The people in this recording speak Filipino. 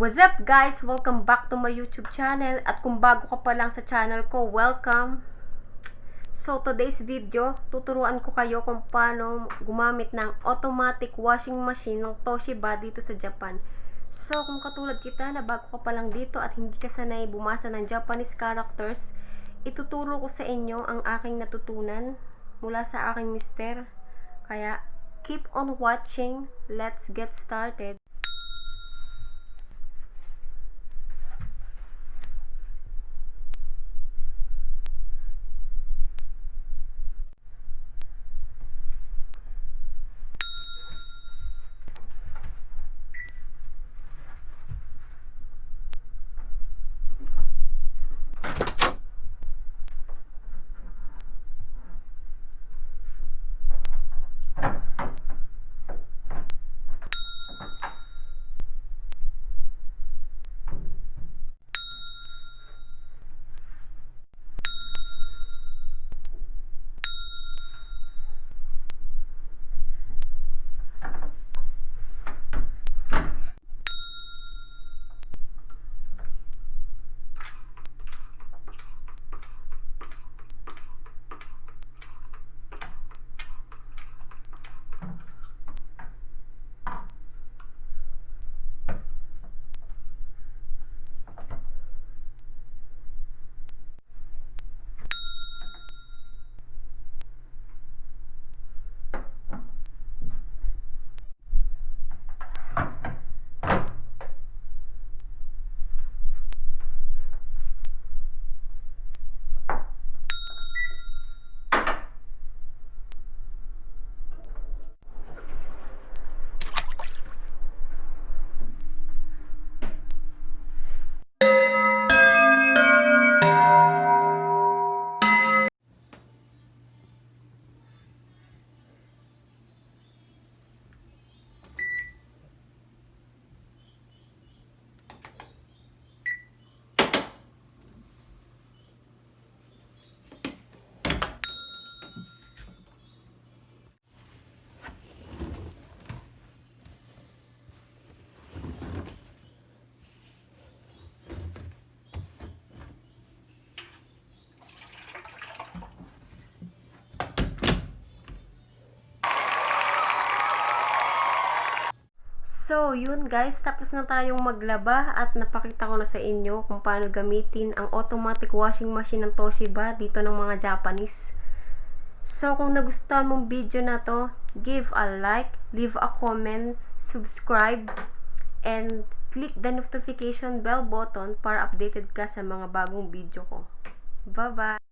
What's up guys? Welcome back to my YouTube channel. At kung bago ka pa lang sa channel ko, welcome. So today's video, tuturuan ko kayo kung paano gumamit ng automatic washing machine ng Toshiba dito sa Japan. So kung katulad kita na bago ka pa lang dito at hindi ka sanay bumasa ng Japanese characters, ituturo ko sa inyo ang aking natutunan mula sa aking mister. Kaya keep on watching. Let's get started. So, yun guys, tapos na tayong maglaba at napakita ko na sa inyo kung paano gamitin ang automatic washing machine ng Toshiba dito ng mga Japanese. So, kung nagustuhan mong video na to, give a like, leave a comment, subscribe, and click the notification bell button para updated ka sa mga bagong video ko. Bye-bye!